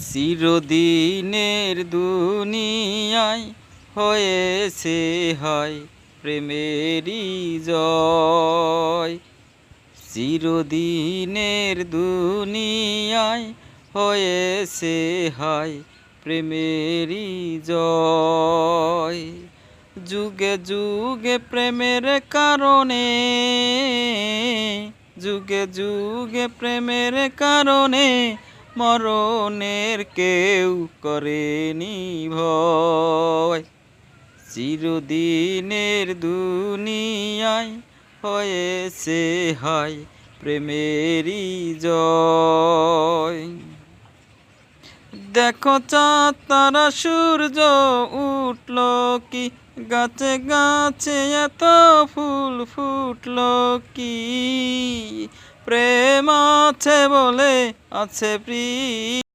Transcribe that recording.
চিরদিনের দুনিয়ায় হয়েছে হয় প্রেমেরই জয়। চিরদিনের দুনিয়ায় হয়েছে হয় প্রেমেরই জয়। যুগে যুগে প্রেমের কারণে, যুগে যুগে প্রেমের কারণে মরণের কেউ করেনি ভয়। চিরদিনের দুনিয়ায় হয়েছে হয় প্রেমেরই জয়। দেখো চাঁদ তারা সূর্য উঠল কি, গাছে গাছে এত ফুল ফুটল কি, প্রেম আছে বলে আছে প্রিয়।